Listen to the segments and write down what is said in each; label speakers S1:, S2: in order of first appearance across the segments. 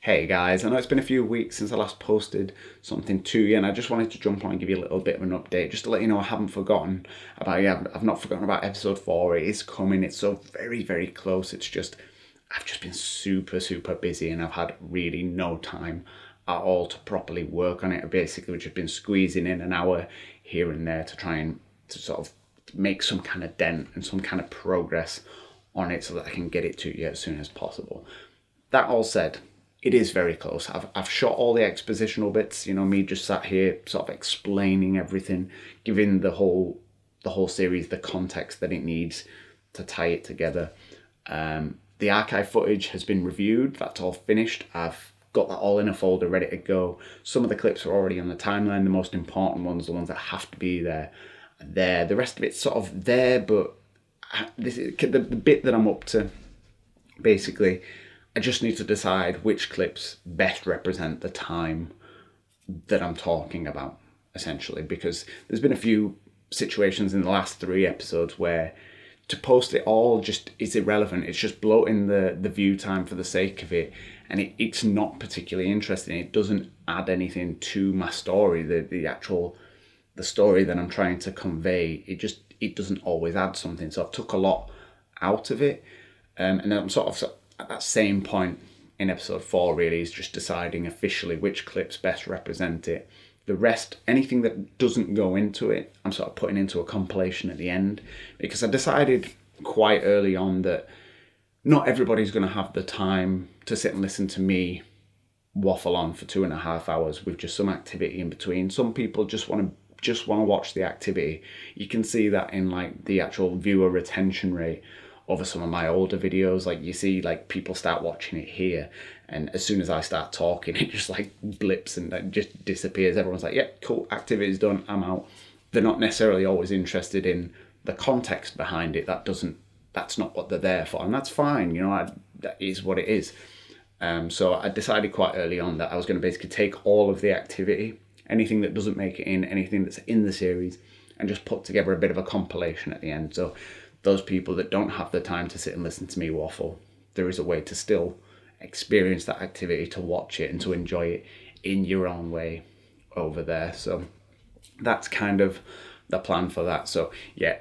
S1: Hey guys, I know it's been a few weeks since I last posted something to you, and I just wanted to jump on and give you a little bit of an update, just to let you know I haven't forgotten about you. I've not forgotten about episode 4. It is coming. It's so very, very close. I've just been super, super busy, and I've had really no time at all to properly work on it. I basically just been squeezing in an hour here and there to try and to sort of make some kind of dent and some kind of progress on it so that I can get it to you as soon as possible. That all said, it is very close. I've shot all the expositional bits, me just sat here sort of explaining everything, giving the whole series the context that it needs to tie it together. The archive footage has been reviewed. That's all finished. I've got that all in a folder ready to go. Some of the clips are already on the timeline. The most important ones, the ones that have to be there, are there. The rest of it's sort of there, but this is the bit that I'm up to. Basically, I just need to decide which clips best represent the time that I'm talking about, essentially, because there's been a few situations in the last 3 episodes where to post it all just is irrelevant. It's just bloating the view time for the sake of it, and it's not particularly interesting. It doesn't add anything to my story, the story that I'm trying to convey. It doesn't always add something. So I've took a lot out of it, and I'm sort of at that same point in episode 4 really, is just deciding officially which clips best represent it. The rest, anything that doesn't go into it, I'm sort of putting into a compilation at the end, because I decided quite early on that not everybody's going to have the time to sit and listen to me waffle on for 2.5 hours with just some activity in between. Some people just want to watch the activity. You can see that in like the actual viewer retention rate over some of my older videos. Like you see like people start watching it here, and as soon as I start talking, it just like blips and like just disappears. Everyone's like, yeah, cool, activity's done, I'm out. They're not necessarily always interested in the context behind it. That's not what they're there for, and that's fine. That is what it is. So I decided quite early on that I was going to basically take all of the activity, anything that doesn't make it in, anything that's in the series, and just put together a bit of a compilation at the end. So those people that don't have the time to sit and listen to me waffle, there is a way to still experience that activity, to watch it and to enjoy it in your own way over there. So that's kind of the plan for that. So yeah,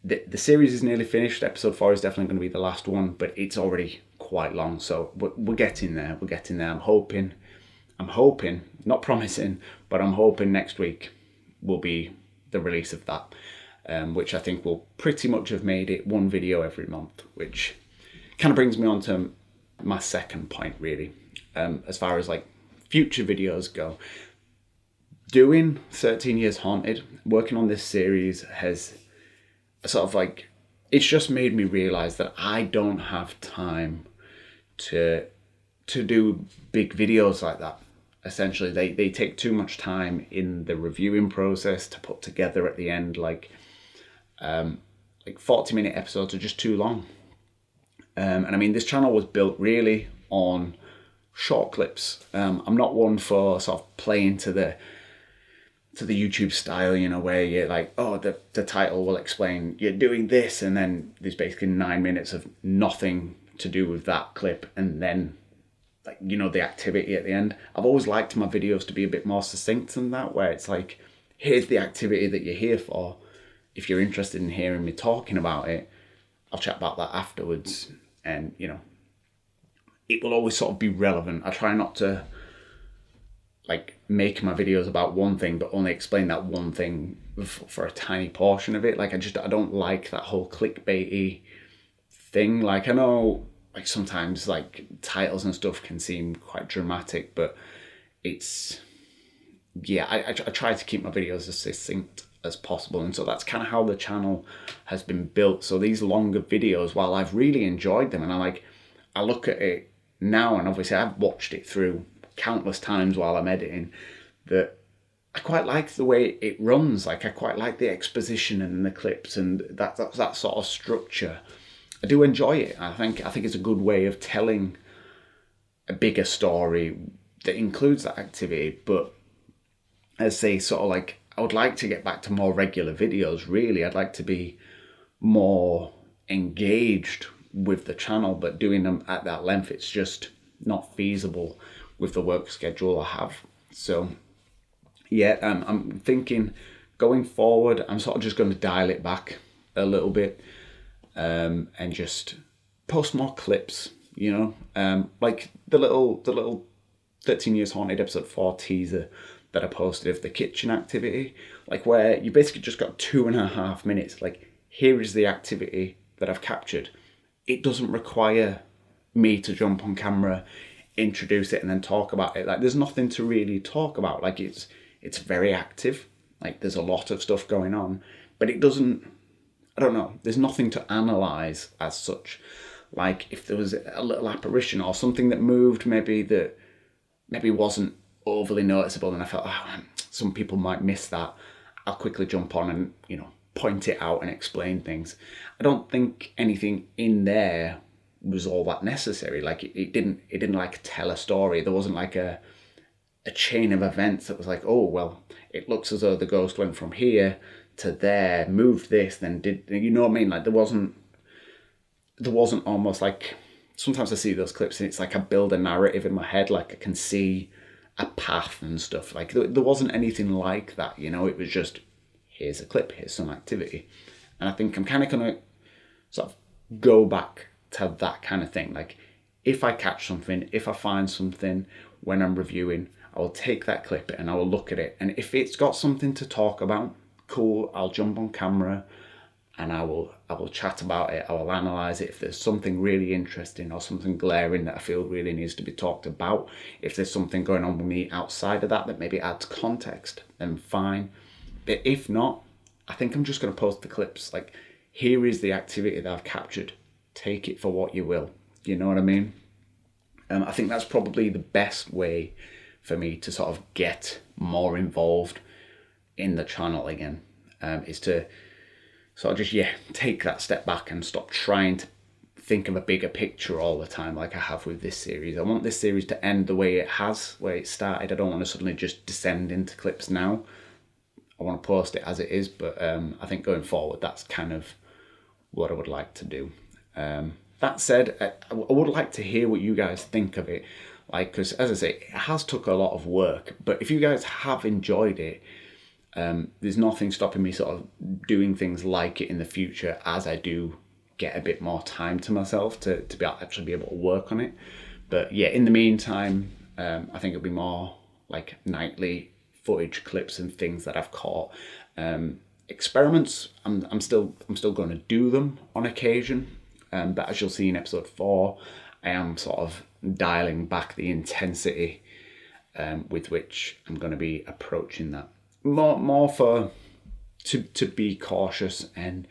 S1: the series is nearly finished. Episode 4 is definitely going to be the last one, but it's already quite long. So we're getting there. I'm hoping, not promising, but I'm hoping next week will be the release of that. Which I think will pretty much have made it one video every month, which kind of brings me on to my second point, really. As far as like future videos go, doing 13 Years Haunted, working on this series has sort of like, it's just made me realise that I don't have time to do big videos like that. Essentially, they take too much time in the reviewing process to put together at the end. Like 40-minute episodes are just too long. And I mean, this channel was built really on short clips. I'm not one for sort of playing to the YouTube style, where you're like, oh, the title will explain you're doing this, and then there's basically 9 minutes of nothing to do with that clip, and then like, the activity at the end. I've always liked my videos to be a bit more succinct than that, where it's like, here's the activity that you're here for. If you're interested in hearing me talking about it, I'll chat about that afterwards. And, it will always sort of be relevant. I try not to like make my videos about one thing, but only explain that one thing for a tiny portion of it. Like I don't like that whole clickbaity thing. Like I know like sometimes like titles and stuff can seem quite dramatic, but it's, yeah, I try to keep my videos as succinct as possible, and so that's kind of how the channel has been built. So these longer videos, while I've really enjoyed them, and I look at it now, and obviously I've watched it through countless times while I'm editing, that I quite like the way it runs. Like I quite like the exposition and the clips and that sort of structure. I do enjoy it. I think it's a good way of telling a bigger story that includes that activity. But as say, sort of like, I would like to get back to more regular videos, really. I'd like to be more engaged with the channel, but doing them at that length, it's just not feasible with the work schedule I have. So yeah, I'm thinking going forward, I'm sort of just going to dial it back a little bit, and just post more clips, like the little 13 Years Haunted episode 4 teaser that I posted of the kitchen activity, like where you basically just got 2.5 minutes, like here is the activity that I've captured. It doesn't require me to jump on camera, introduce it and then talk about it. Like there's nothing to really talk about. Like it's very active. Like there's a lot of stuff going on, but it doesn't, I don't know, there's nothing to analyze as such. Like if there was a little apparition or something that moved, maybe wasn't overly noticeable and I felt, some people might miss that, I'll quickly jump on and, point it out and explain things. I don't think anything in there was all that necessary. Like it didn't like tell a story. There wasn't like a chain of events that was like, oh, well, it looks as though the ghost went from here to there, moved this, then did, you know what I mean? Like there wasn't almost like, sometimes I see those clips and it's like I build a narrative in my head, like I can see a path and stuff. Like there wasn't anything like that, it was just, here's a clip, here's some activity. And I think I'm kind of going to sort of go back to that kind of thing. Like if I catch something, if I find something when I'm reviewing, I will take that clip and I will look at it. And if it's got something to talk about, cool, I'll jump on camera and I will chat about it. I will analyze it. If there's something really interesting or something glaring that I feel really needs to be talked about, if there's something going on with me outside of that maybe adds context, then fine. But if not, I think I'm just going to post the clips. Like, here is the activity that I've captured. Take it for what you will. You know what I mean? I think that's probably the best way for me to sort of get more involved in the channel again, is to sort of just, take that step back and stop trying to think of a bigger picture all the time like I have with this series. I want this series to end the way it has, where it started. I don't want to suddenly just descend into clips now. I want to post it as it is, but I think going forward, that's kind of what I would like to do. That said, I would like to hear what you guys think of it. Like, because as I say, it has took a lot of work, but if you guys have enjoyed it, there's nothing stopping me sort of doing things like it in the future as I do get a bit more time to myself to actually be able to work on it. But yeah, in the meantime, I think it'll be more like nightly footage clips and things that I've caught. Experiments, I'm still going to do them on occasion, but as you'll see in episode 4, I am sort of dialing back the intensity with which I'm going to be approaching that. More to be cautious and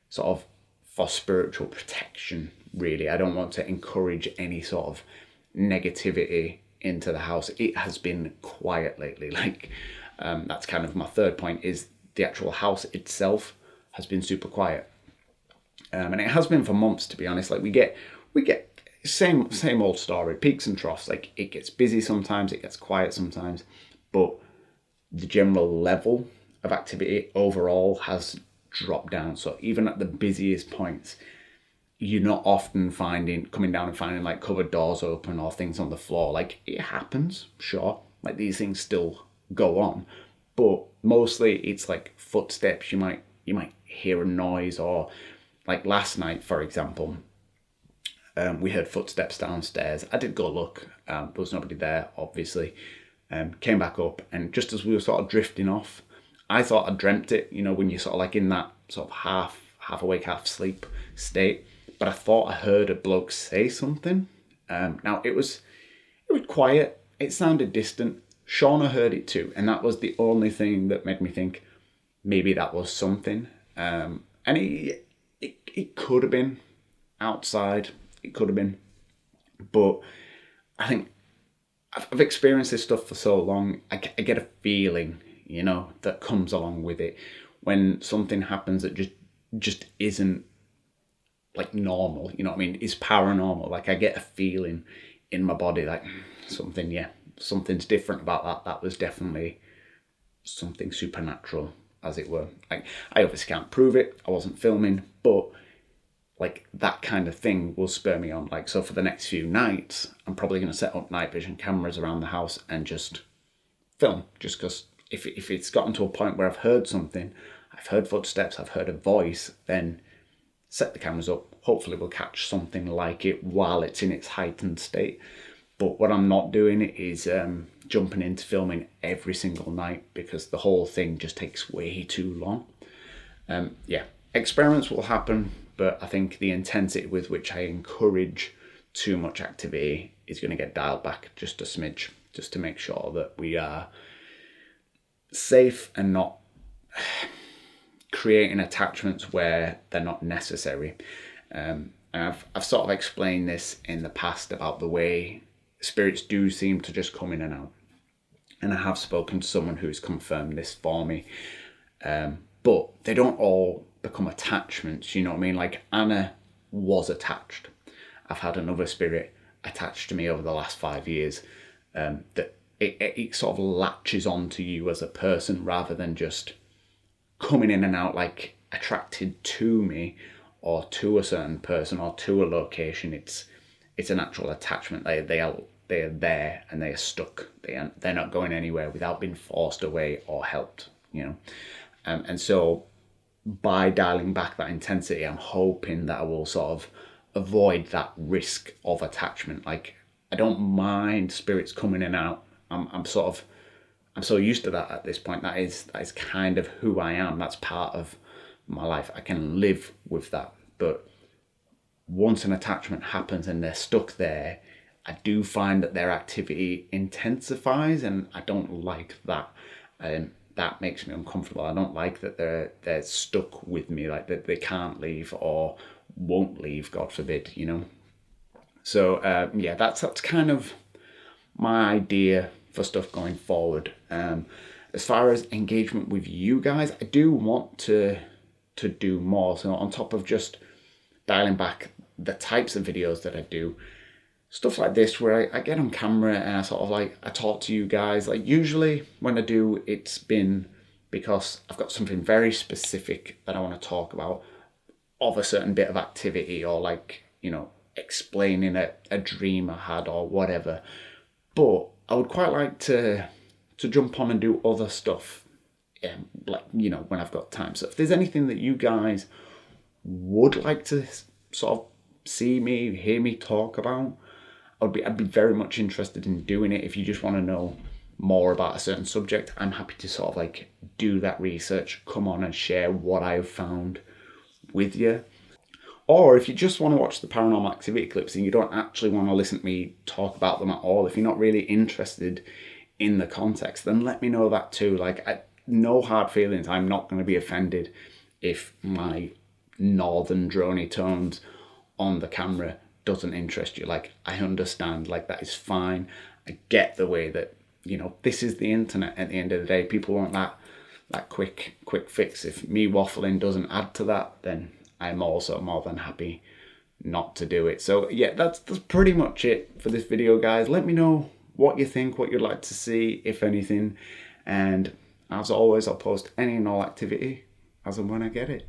S1: sort of for spiritual protection, really. I don't want to encourage any sort of negativity into the house. It has been quiet lately. Like, that's kind of my third point, is the actual house itself has been super quiet. And it has been for months, to be honest. Like we get same old story, peaks and troughs. Like it gets busy sometimes, it gets quiet sometimes, but the general level of activity overall has dropped down. So even at the busiest points, you're not often coming down and finding like cupboard doors open or things on the floor. Like it happens, sure. Like these things still go on, but mostly it's like footsteps. You might hear a noise, or like last night, for example, we heard footsteps downstairs. I did go look. There was nobody there, obviously. Came back up, and just as we were sort of drifting off, I thought I dreamt it. When you're sort of like in that sort of half awake, half sleep state. But I thought I heard a bloke say something. Now it was quiet. It sounded distant. Shauna heard it too, and that was the only thing that made me think maybe that was something. And it could have been outside. It could have been, but I think I've experienced this stuff for so long. I get a feeling, that comes along with it when something happens that just isn't like normal. You know what I mean? It's paranormal. Like I get a feeling in my body, like something's different about that. That was definitely something supernatural, as it were. Like I obviously can't prove it. I wasn't filming, but like that kind of thing will spur me on. Like, so for the next few nights, I'm probably going to set up night vision cameras around the house and just film, just because if it's gotten to a point where I've heard something, I've heard footsteps, I've heard a voice, then set the cameras up. Hopefully we'll catch something like it while it's in its heightened state. But what I'm not doing is jumping into filming every single night, because the whole thing just takes way too long. Yeah, experiments will happen, but I think the intensity with which I encourage too much activity is going to get dialed back just a smidge, just to make sure that we are safe and not creating attachments where they're not necessary. And I've sort of explained this in the past about the way spirits do seem to just come in and out. And I have spoken to someone who's confirmed this for me. But they don't all become attachments, you know what I mean? Like Anna was attached. I've had another spirit attached to me over the last 5 years, that it sort of latches onto you as a person rather than just coming in and out, like attracted to me or to a certain person or to a location. It's an actual attachment. They are there and they are stuck. They're not going anywhere without being forced away or helped, you know. And so by dialing back that intensity, I'm hoping that I will sort of avoid that risk of attachment. Like, I don't mind spirits coming in and out. I'm so used to that at this point. That is kind of who I am. That's part of my life. I can live with that. But once an attachment happens and they're stuck there, I do find that their activity intensifies, and I don't like that. That makes me uncomfortable. I don't like that they're stuck with me, like that they can't leave or won't leave, God forbid, you know. So yeah, that's kind of my idea for stuff going forward. As far as engagement with you guys, I do want to do more. So on top of just dialing back the types of videos that I do, stuff like this where I get on camera and I sort of like, I talk to you guys. Like usually when I do, it's been because I've got something very specific that I want to talk about of a certain bit of activity, or like, you know, explaining a dream I had or whatever. But I would quite like to jump on and do other stuff, like, you know, when I've got time. So if there's anything that you guys would like to sort of see me, hear me talk about, I'd be very much interested in doing it. If you just want to know more about a certain subject, I'm happy to sort of like do that research, come on and share what I've found with you. Or if you just want to watch the paranormal activity clips and you don't actually want to listen to me talk about them at all, if you're not really interested in the context, then let me know that too. Like, no hard feelings. I'm not going to be offended if my northern droney tones on the camera doesn't interest you. Like, I understand, like, that is fine. I get the way that, you know, this is the internet at the end of the day. People want that quick fix. If me waffling doesn't add to that, then I'm also more than happy not to do it. So yeah, that's pretty much it for this video, guys. Let me know what you think, what you'd like to see, if anything. And as always, I'll post any and all activity as and when I get it.